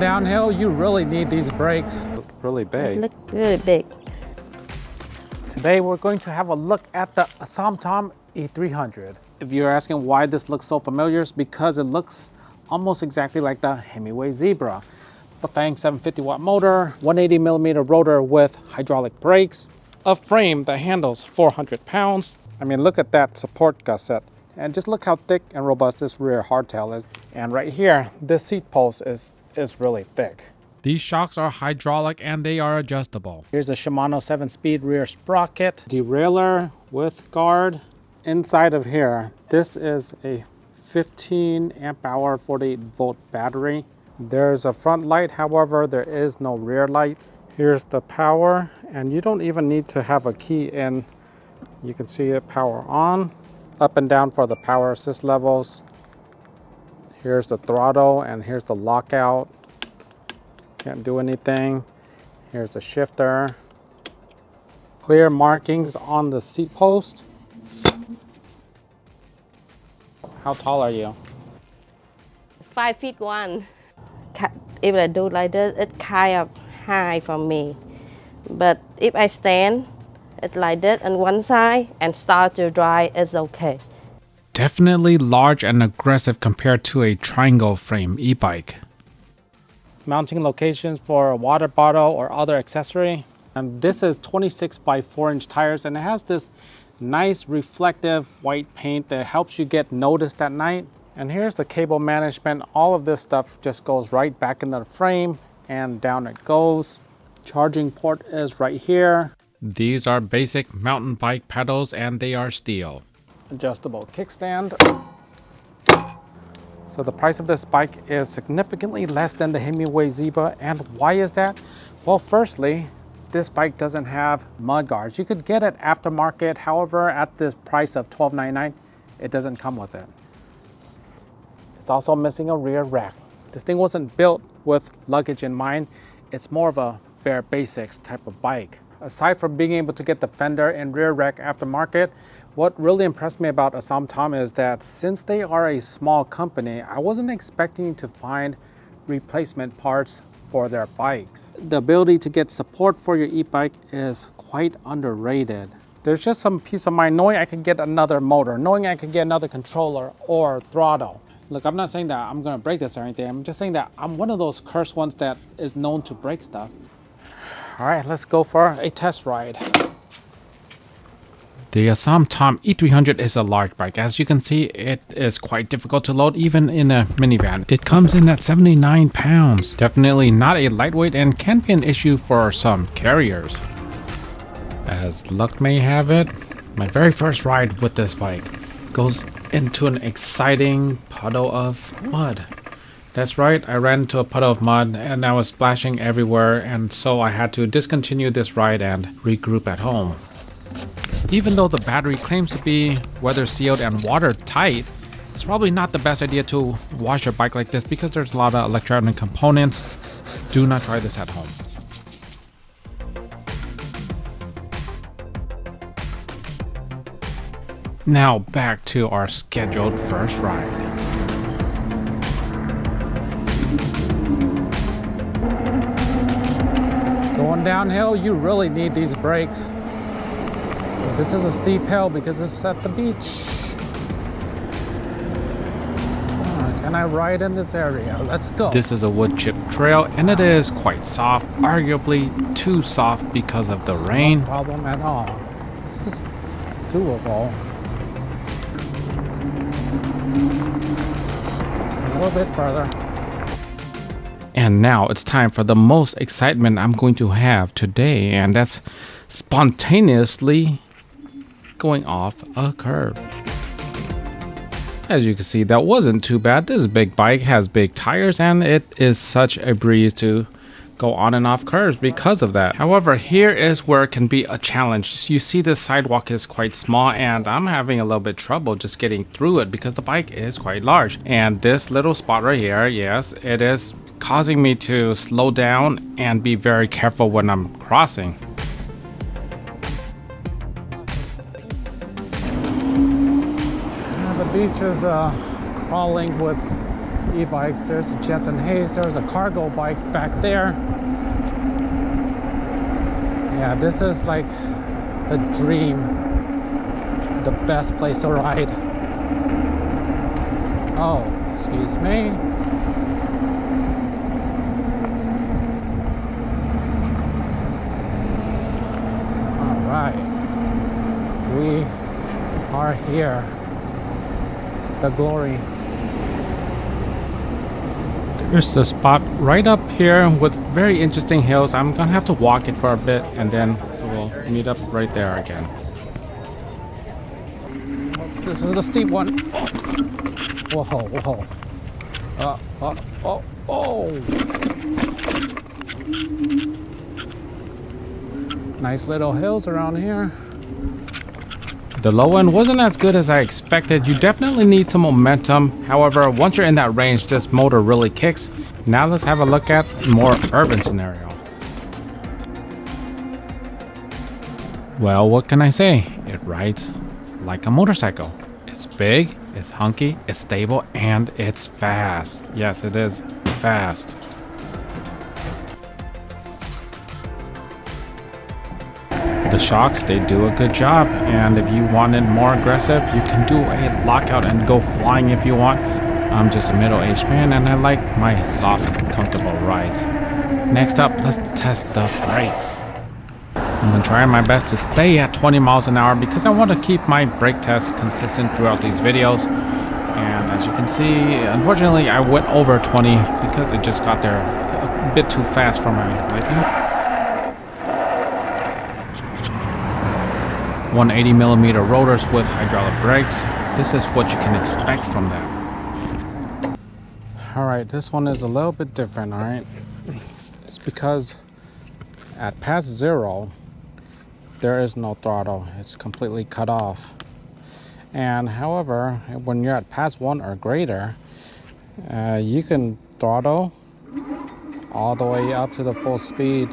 Going downhill, you really need these brakes. Really big. Look really big. Today we're going to have a look at the Asomtom E300. If you're asking why this looks so familiar, it's because it looks almost exactly like the Hemingway Zebra. Bafang 750 watt motor, 180 millimeter rotor with hydraulic brakes, a frame that handles 400 pounds. I mean, look at that support gusset. And just look how thick and robust this rear hardtail is. And right here, this seat post is really thick. These shocks are hydraulic and they are adjustable. Here's a Shimano 7-speed rear sprocket, derailleur with guard. Inside of here, this is a 15 amp hour 48 volt battery. There's a front light, however, there is no rear light. Here's the power, and you don't even need to have a key in. You can see it power on, up and down for the power assist levels. Here's the throttle, and here's the lockout. Can't do anything. Here's the shifter. Clear markings on the seat post. How tall are you? 5'1". If I do like this, it's kind of high for me. But if I stand, it's like this on one side and start to drive, it's okay. Definitely large and aggressive compared to a triangle frame e-bike. Mounting locations for a water bottle or other accessory. And this is 26 by 4-inch tires, and it has this nice reflective white paint that helps you get noticed at night. And here's the cable management. All of this stuff just goes right back into the frame and down it goes. Charging port is right here. These are basic mountain bike pedals and they are steel. Adjustable kickstand. So the price of this bike is significantly less than the Hemingway Zebra. And why is that? Well, firstly, this bike doesn't have mud guards. You could get it aftermarket. However, at this price of $12.99, it doesn't come with it. It's also missing a rear rack. This thing wasn't built with luggage in mind. It's more of a bare basics type of bike. Aside from being able to get the fender and rear rack aftermarket, what really impressed me about Asomtom is that since they are a small company, I wasn't expecting to find replacement parts for their bikes. The ability to get support for your e-bike is quite underrated. There's just some peace of mind knowing I could get another motor, knowing I could get another controller or throttle. Look, I'm not saying that I'm gonna break this or anything. I'm just saying that I'm one of those cursed ones that is known to break stuff. All right, let's go for a test ride. The Asomtom E300 is a large bike. As you can see, it is quite difficult to load even in a minivan. It comes in at 79 pounds. Definitely not a lightweight and can be an issue for some carriers. As luck may have it, my very first ride with this bike goes into an exciting puddle of mud. That's right, I ran into a puddle of mud and I was splashing everywhere, and so I had to discontinue this ride and regroup at home. Even though the battery claims to be weather sealed and watertight, it's probably not the best idea to wash your bike like this because there's a lot of electronic components. Do not try this at home. Now back to our scheduled first ride. Going downhill, you really need these brakes. This is a steep hill because it's at the beach. Can I ride in this area? Let's go. This is a wood chip trail and it is quite soft, arguably too soft because of the rain. No problem at all. This is doable. A little bit further. And now it's time for the most excitement I'm going to have today, and that's spontaneously going off a curb. As you can see, that wasn't too bad. This big bike has big tires and it is such a breeze to go on and off curves because of that. However, here is where it can be a challenge. You see the sidewalk is quite small and I'm having a little bit trouble just getting through it because the bike is quite large. And this little spot right here, yes, it is causing me to slow down and be very careful when I'm crossing. The beach is crawling with e-bikes. There's a Jetson Hayes. There's a cargo bike back there. Yeah, this is like the dream, the best place to ride. Oh, excuse me. All right, we are here. The glory. There's a spot right up here with very interesting hills. I'm gonna have to walk it for a bit and then we'll meet up right there again. This is a steep one. Whoa, whoa. Oh. Nice little hills around here. The low end wasn't as good as I expected. You definitely need some momentum. However, once you're in that range, this motor really kicks. Now let's have a look at a more urban scenario. Well, what can I say? It rides like a motorcycle. It's big, it's hunky, it's stable, and it's fast. Yes, it is fast. The shocks, they do a good job, and if you want it more aggressive, you can do a lockout and go flying if you want. I'm just a middle-aged man and I like my soft, comfortable rides. Next up, let's test the brakes. I'm gonna try my best to stay at 20 miles an hour because I want to keep my brake test consistent throughout these videos. And as you can see, unfortunately I went over 20 because it just got there a bit too fast for my liking. 180mm rotors with hydraulic brakes. This is what you can expect from that. Alright, this one is a little bit different, alright? It's because at past 0, there is no throttle. It's completely cut off. And however, when you're at past 1 or greater, you can throttle all the way up to the full speed.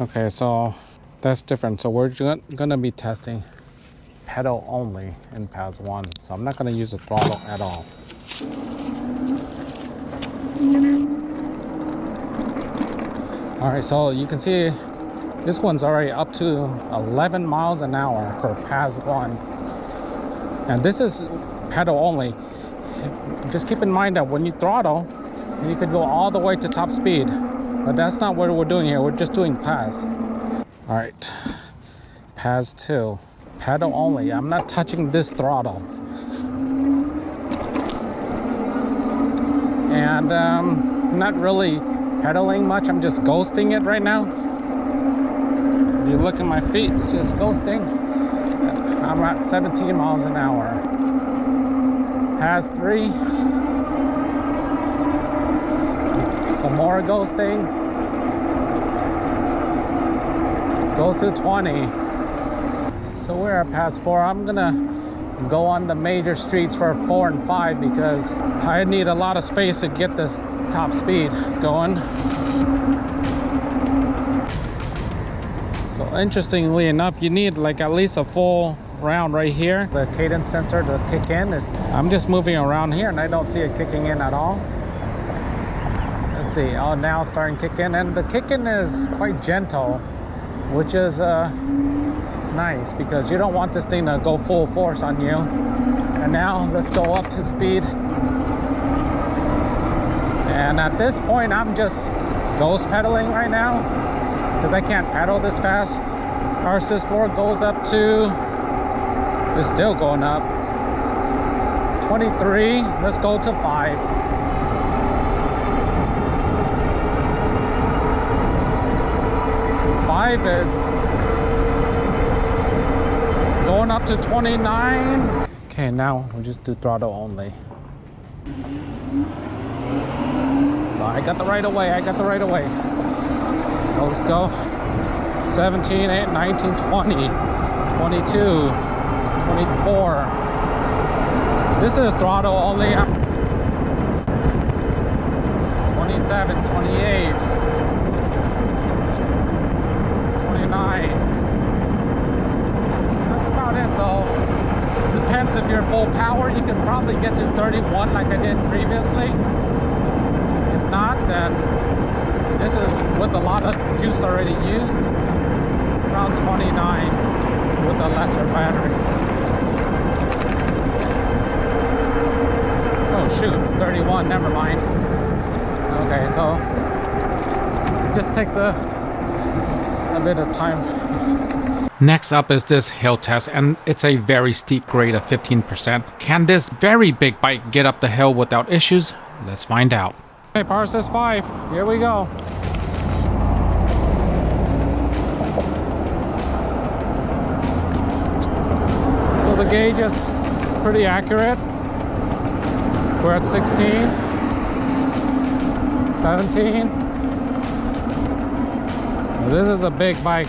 Okay, so that's different. So we're gonna be testing pedal only in PAS 1. So I'm not gonna use the throttle at all. All right, so you can see this one's already up to 11 miles an hour for PAS 1. And this is pedal only. Just keep in mind that when you throttle, you could go all the way to top speed. But that's not what we're doing here. We're just doing PAS. All right, PAS 2, pedal only. I'm not touching this throttle. And not really pedaling much. I'm just ghosting it right now. If you look at my feet, it's just ghosting. I'm at 17 miles an hour. PAS 3. Some more ghosting. Goes to 20. So we're at PAS 4. I'm gonna go on the major streets for 4 and 5 because I need a lot of space to get this top speed going. So interestingly enough, you need like at least a full round right here. The cadence sensor to kick in is, I'm just moving around here and I don't see it kicking in at all. Let's see, oh, now it's starting to kick in, and the kick in is quite gentle, which is nice because you don't want this thing to go full force on you. And now let's go up to speed. And at this point, I'm just ghost pedaling right now because I can't pedal this fast. RSys 4 goes up to, it's still going up, 23. Let's go to 5. Is going up to 29. Okay, now we'll just do throttle only. Oh, I got the right of way. So let's go. 17, 8, 19, 20, 22, 24. This is throttle only. 27, 28. 29. That's about it. So it depends if you're full power could probably get to 31 like I did previously. If not, then this is with a lot of juice already used. Around 29 with a lesser battery. Oh shoot, 31, never mind. Okay, so it just takes a bit of time. Next up is this hill test, and it's a very steep grade of 15%. Can this very big bike get up the hill without issues? Let's find out. Okay, power assist 5, here we go. So the gauge is pretty accurate. We're at 16, 17. This is a big bike.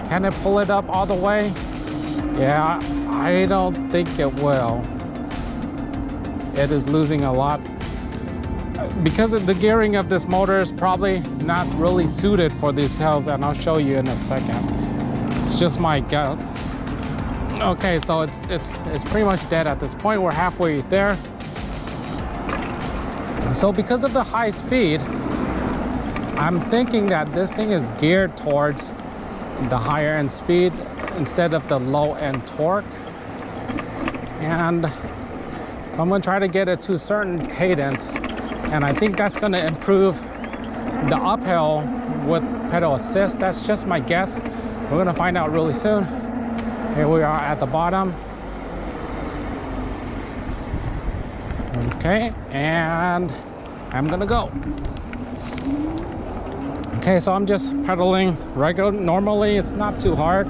Can it pull it up all the way? Yeah, I don't think it will. It is losing a lot. Because of the gearing of this motor is probably not really suited for these hills, and I'll show you in a second. It's just my gut. Okay, so it's pretty much dead at this point. We're halfway there. So because of the high speed, I'm thinking that this thing is geared towards the higher end speed instead of the low end torque. And so I'm gonna try to get it to a certain cadence, and I think that's gonna improve the uphill with pedal assist. That's just my guess. We're gonna find out really soon. Here we are at the bottom. Okay, and I'm gonna go. Okay, so I'm just pedaling regular. Normally it's not too hard.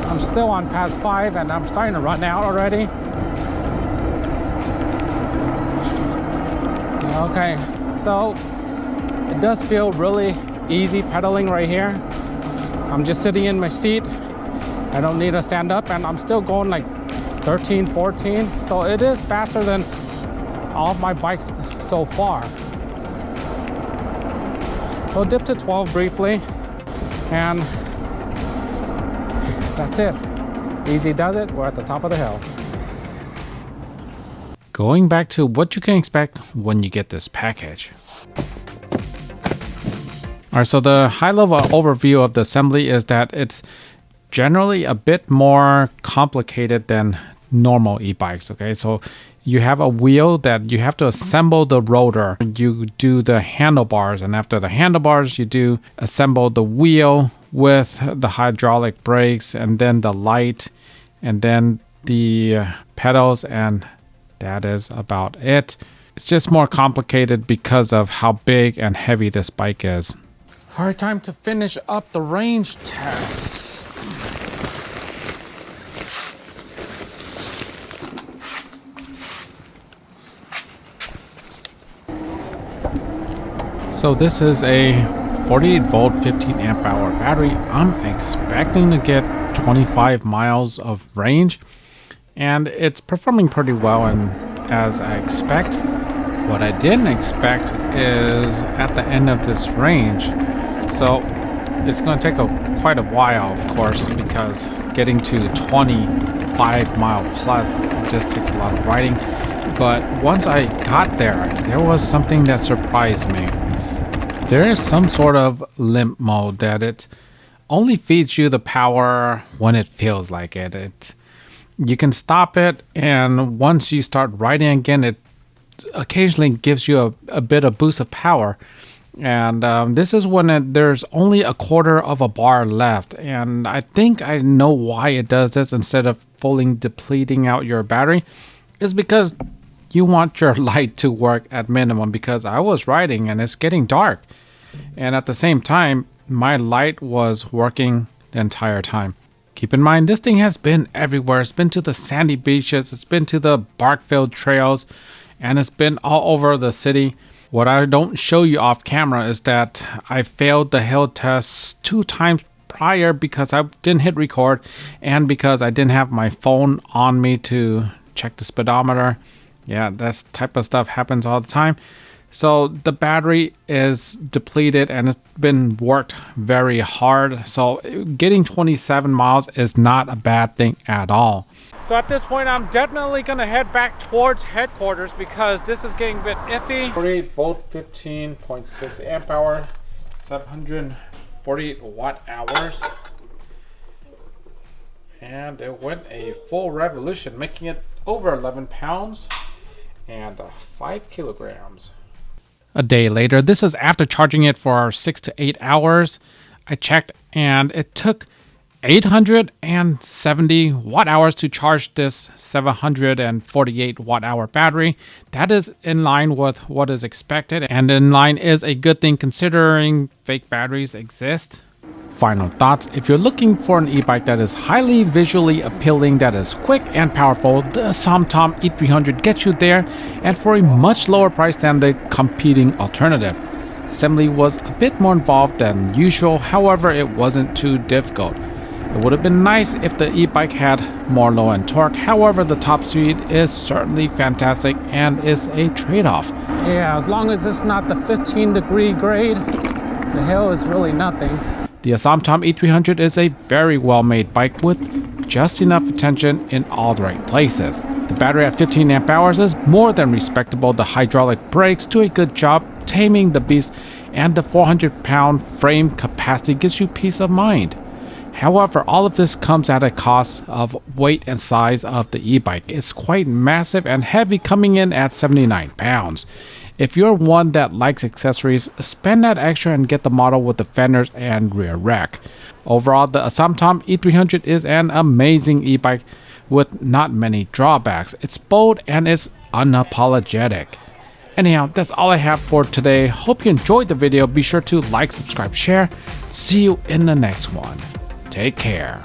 I'm still on pass 5 and I'm starting to run out already. Okay, so it does feel really easy pedaling right here. I'm just sitting in my seat. I don't need to stand up, and I'm still going like 13, 14. So it is faster than all of my bikes so far. So dip to 12 briefly, and that's it. Easy does it. We're at the top of the hill. Going back to what you can expect when you get this package. Alright, so the high-level overview of the assembly is that it's generally a bit more complicated than normal e-bikes. Okay, so you have a wheel that you have to assemble the rotor. You do the handlebars, and after the handlebars, you do assemble the wheel with the hydraulic brakes, and then the light, and then the pedals, and that is about it. It's just more complicated because of how big and heavy this bike is. All right, time to finish up the range test. So this is a 48 volt 15 amp hour battery. I'm expecting to get 25 miles of range, and it's performing pretty well, and as I expect. What I didn't expect is at the end of this range, so it's going to take quite a while, of course, because getting to 25 mile plus, it just takes a lot of riding. But once I got there, there was something that surprised me. There is some sort of limp mode that it only feeds you the power when it feels like it. You can stop it, and once you start riding again, it occasionally gives you a bit of boost of power. And this is when there's only a quarter of a bar left, and I think I know why it does this instead of fully depleting out your battery. Is because you want your light to work at minimum, because I was riding and it's getting dark, and at the same time my light was working the entire time. Keep in mind, this thing has been everywhere. It's been to the sandy beaches, it's been to the bark-filled trails, and it's been all over the city. What I don't show you off camera is that I failed the hill tests 2 times prior because I didn't hit record, and because I didn't have my phone on me to check the speedometer. Yeah, that type of stuff happens all the time. So the battery is depleted and it's been worked very hard. So getting 27 miles is not a bad thing at all. So So at this point, I'm definitely gonna head back towards headquarters because this is getting a bit iffy. 48 volt, 15.6 amp hour, 748 watt hours. And it went a full revolution, making it over 11 pounds and 5 kilograms. A day later, this is after charging it for 6 to 8 hours. I checked and it took 870 watt hours to charge this 748 watt hour battery. That is in line with what is expected, and in line is a good thing considering fake batteries exist. Final thoughts: if you're looking for an e-bike that is highly visually appealing, that is quick and powerful, the Asomtom E300 gets you there, and for a much lower price than the competing alternative. Assembly was a bit more involved than usual, however it wasn't too difficult. It would have been nice if the e-bike had more low-end torque, however the top speed is certainly fantastic and is a trade-off. Yeah, as long as it's not the 15-degree grade, the hill is really nothing. The Asomtom E300 is a very well-made bike with just enough attention in all the right places. The battery at 15 amp hours is more than respectable. The hydraulic brakes do a good job taming the beast, and the 400-pound frame capacity gives you peace of mind. However, all of this comes at a cost of weight and size of the e-bike. It's quite massive and heavy, coming in at 79 pounds. If you're one that likes accessories, spend that extra and get the model with the fenders and rear rack. Overall, the Asomtom E300 is an amazing e-bike with not many drawbacks. It's bold and it's unapologetic. Anyhow, that's all I have for today. Hope you enjoyed the video. Be sure to like, subscribe, share. See you in the next one. Take care.